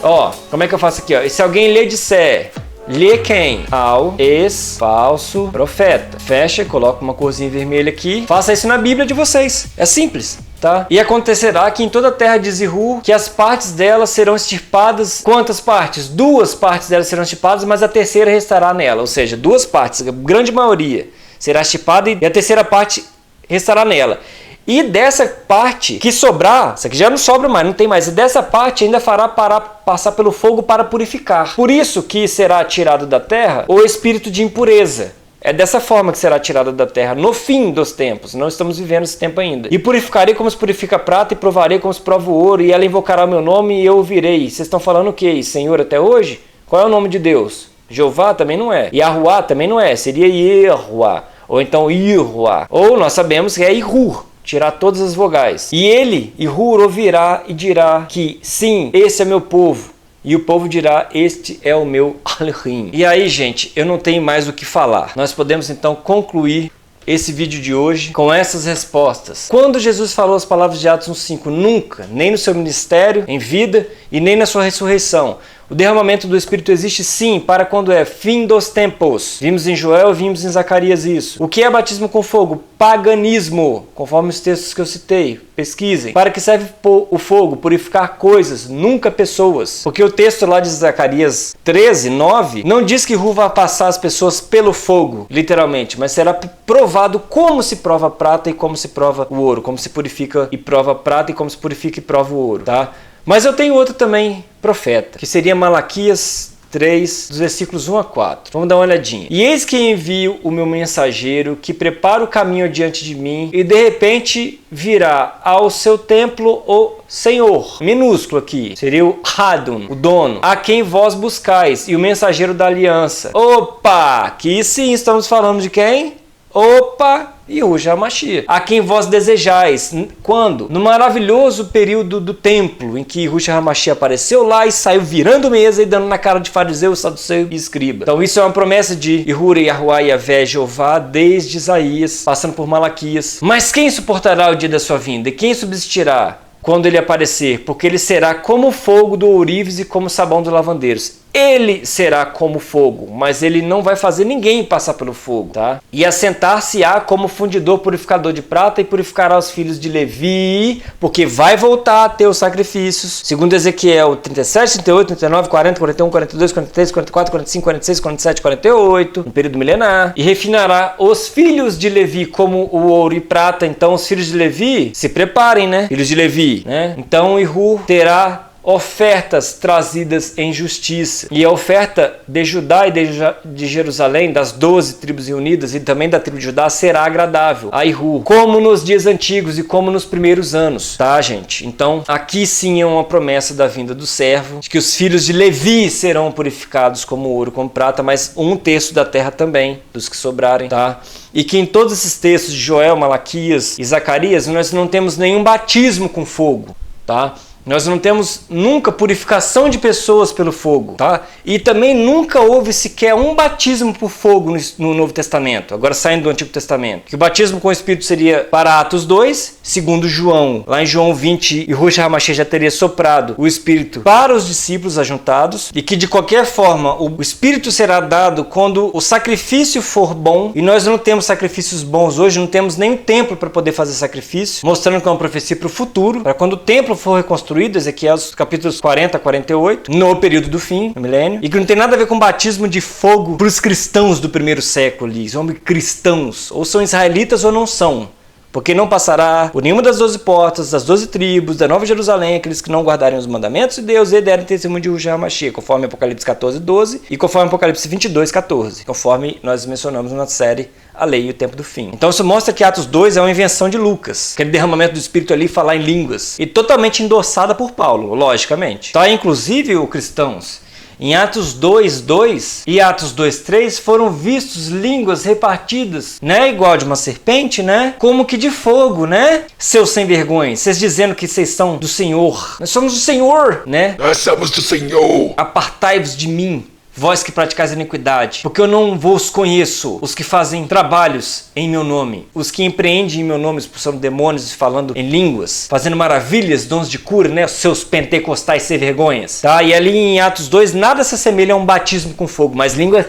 Ó, como é que eu faço aqui, ó? E se alguém lê disser... Lê quem? Ao ex-falso profeta. Fecha, coloca uma corzinha vermelha aqui. Faça isso na Bíblia de vocês. É simples, tá? E acontecerá que em toda a terra de Zihu, que as partes delas serão extirpadas. Quantas partes? 2 partes delas serão extirpadas, mas a terceira restará nela. Ou seja, 2 partes, a grande maioria será extirpada e a terceira parte restará nela. E dessa parte que sobrar, isso aqui já não sobra mais, não tem mais, e dessa parte ainda fará passar pelo fogo para purificar. Por isso que será tirado da terra o espírito de impureza. É dessa forma que será tirado da terra, no fim dos tempos. Não estamos vivendo esse tempo ainda. E purificarei como se purifica a prata, e provarei como se prova o ouro, e ela invocará o meu nome, e eu ouvirei. Vocês estão falando o que? Senhor até hoje? Qual é o nome de Deus? Jeová também não é. Yahuá também não é. Seria Yehuá. Ou então Iruá. Ou nós sabemos que é Ihur. Tirar todas as vogais. E ele, Ihur, ouvirá e dirá que sim, esse é meu povo. E o povo dirá, este é o meu Elohim. E aí, gente, eu não tenho mais o que falar. Nós podemos então concluir esse vídeo de hoje com essas respostas. Quando Jesus falou as palavras de Atos 1:5, nunca, nem no seu ministério, em vida, e nem na sua ressurreição. O derramamento do Espírito existe sim para quando é fim dos tempos. Vimos em Joel, vimos em Zacarias isso. O que é batismo com fogo? Paganismo, conforme os textos que eu citei. Pesquisem. Para que serve o fogo? Purificar coisas, nunca pessoas. Porque o texto lá de Zacarias 13:9 não diz que Ru vai passar as pessoas pelo fogo, literalmente, mas será provado como se prova a prata e como se prova o ouro, como se purifica e prova a prata e como se purifica e prova o ouro, tá? Mas eu tenho outro também, profeta, que seria Malaquias 3, dos versículos 1 a 4. Vamos dar uma olhadinha. E eis que envio o meu mensageiro, que prepara o caminho diante de mim, e de repente virá ao seu templo o Senhor, minúsculo aqui, seria o Hadun, o dono, a quem vós buscais, e o mensageiro da aliança. Opa, aqui sim estamos falando de quem? Opa, Yahshua HaMashiach, a quem vós desejais. Quando? No maravilhoso período do templo, em que Yahshua HaMashiach apareceu lá e saiu virando mesa e dando na cara de fariseu, saduceu e escriba. Então isso é uma promessa de Yehur Yahuá Yavé Jeová desde Isaías, passando por Malaquias. Mas quem suportará o dia da sua vinda? E quem subsistirá quando ele aparecer? Porque ele será como o fogo do ourives e como o sabão dos lavandeiros. Ele será como fogo, mas ele não vai fazer ninguém passar pelo fogo, tá? E assentar-se-á como fundidor purificador de prata e purificará os filhos de Levi, porque vai voltar a ter os sacrifícios. Segundo Ezequiel 37, 38, 39, 40, 41, 42, 43, 44, 45, 46, 47, 48, no período milenar. E refinará os filhos de Levi como o ouro e prata. Então os filhos de Levi, se preparem, né? Filhos de Levi, né? Então Ihu terá ofertas trazidas em justiça. E a oferta de Judá e de Jerusalém, das 12 tribos reunidas e também da tribo de Judá, será agradável a Ihu, como nos dias antigos e como nos primeiros anos, tá, gente? Então, aqui sim é uma promessa da vinda do servo, de que os filhos de Levi serão purificados como ouro, como prata, mas 1/3 da terra também, dos que sobrarem, tá? E que em todos esses textos de Joel, Malaquias e Zacarias, nós não temos nenhum batismo com fogo, tá? Nós não temos nunca purificação de pessoas pelo fogo, tá? E também nunca houve sequer um batismo por fogo no Novo Testamento, agora saindo do Antigo Testamento. Que o batismo com o Espírito seria para Atos 2, segundo João, lá em João 20, e Yahushua HaMashiach já teria soprado o Espírito para os discípulos ajuntados, e que de qualquer forma o Espírito será dado quando o sacrifício for bom, e nós não temos sacrifícios bons hoje, não temos nem um templo para poder fazer sacrifício, mostrando que é uma profecia para o futuro, para quando o templo for reconstruído, Ezequiel capítulos 40 a 48, no período do fim, no milênio, e que não tem nada a ver com batismo de fogo para os cristãos do primeiro século, são cristãos, ou são israelitas ou não são. Porque não passará por nenhuma das 12 portas, das 12 tribos, da Nova Jerusalém, aqueles que não guardarem os mandamentos de Deus e derem testemunho de Yahushua HaMashiach, conforme Apocalipse 14, 12 e conforme Apocalipse 22, 14, conforme nós mencionamos na série A Lei e o Tempo do Fim. Então isso mostra que Atos 2 é uma invenção de Lucas, aquele derramamento do Espírito ali, falar em línguas, e totalmente endossada por Paulo, logicamente. Tá, inclusive, os cristãos, em Atos 2:2 e Atos 2:3 foram vistos línguas repartidas, né? Igual de uma serpente, né? Como que de fogo, né? Seus sem vergonha, vocês dizendo que vocês são do Senhor. Nós somos do Senhor, né? Nós somos do Senhor. Apartai-vos de mim, vós que praticais a iniquidade, porque eu não vos conheço, os que fazem trabalhos em meu nome, os que empreendem em meu nome, expulsando demônios e falando em línguas, fazendo maravilhas, dons de cura, né? Os seus pentecostais sem vergonhas, tá? E ali em Atos 2, nada se assemelha a um batismo com fogo, mas língua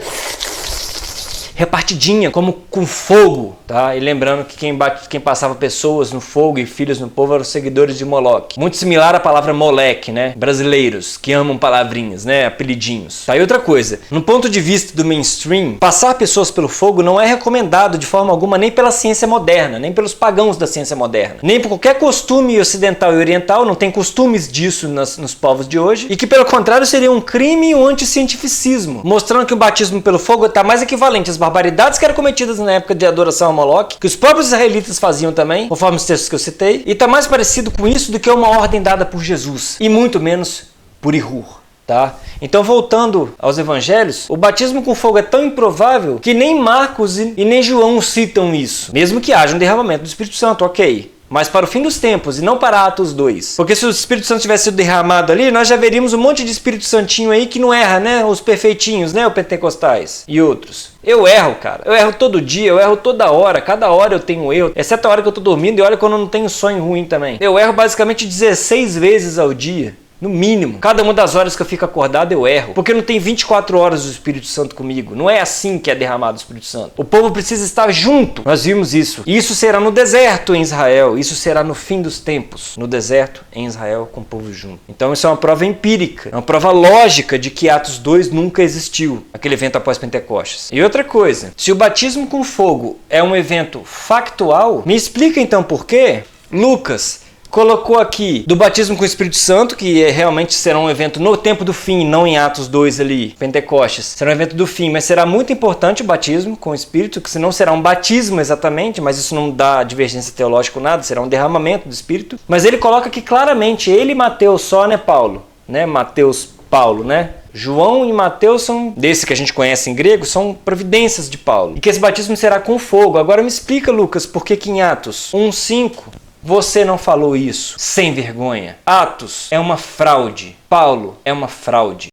repartidinha, como com fogo, tá? E lembrando que quem passava pessoas no fogo e filhos no povo eram os seguidores de Moloque. Muito similar à palavra moleque, né? Brasileiros, que amam palavrinhas, né? Apelidinhos. Tá? E outra coisa, no ponto de vista do mainstream, passar pessoas pelo fogo não é recomendado de forma alguma nem pela ciência moderna, nem pelos pagãos da ciência moderna, nem por qualquer costume ocidental e oriental, não tem costumes disso nos povos de hoje, e que pelo contrário seria um crime e um anticientificismo, mostrando que o batismo pelo fogo está mais equivalente às barbaridades que eram cometidas na época de adoração a Moloque, que os próprios israelitas faziam também, conforme os textos que eu citei, e está mais parecido com isso do que uma ordem dada por Jesus, e muito menos por Yahushua. Tá? Então, voltando aos evangelhos, o batismo com fogo é tão improvável que nem Marcos e nem João citam isso, mesmo que haja um derramamento do Espírito Santo, ok. Mas para o fim dos tempos e não para Atos 2. Porque se o Espírito Santo tivesse sido derramado ali, nós já veríamos um monte de Espírito Santinho aí que não erra, né? Os perfeitinhos, né? Os pentecostais e outros. Eu erro, cara. Eu erro todo dia, eu erro toda hora. Cada hora eu tenho erro. Exceto a hora que eu tô dormindo e olha quando eu não tenho sonho ruim também. Eu erro basicamente 16 vezes ao dia. No mínimo. Cada uma das horas que eu fico acordado eu erro. Porque não tem 24 horas do Espírito Santo comigo. Não é assim que é derramado o Espírito Santo. O povo precisa estar junto. Nós vimos isso. E isso será no deserto em Israel. Isso será no fim dos tempos. No deserto em Israel com o povo junto. Então isso é uma prova empírica. É uma prova lógica de que Atos 2 nunca existiu. Aquele evento após Pentecostes. E outra coisa. Se o batismo com fogo é um evento factual, me explica então por quê Lucas colocou aqui do batismo com o Espírito Santo, que realmente será um evento no tempo do fim, não em Atos 2 ali, Pentecostes. Será um evento do fim, mas será muito importante o batismo com o Espírito, que senão será um batismo exatamente, mas isso não dá divergência teológica ou nada, será um derramamento do Espírito. Mas ele coloca aqui claramente, ele e Mateus só, né, Paulo? Né, Mateus, Paulo, né? João e Mateus são, desse que a gente conhece em grego, são providências de Paulo. E que esse batismo será com fogo. Agora me explica, Lucas, por que em Atos 1:5 você não falou isso? Sem vergonha. Atos é uma fraude. Paulo é uma fraude.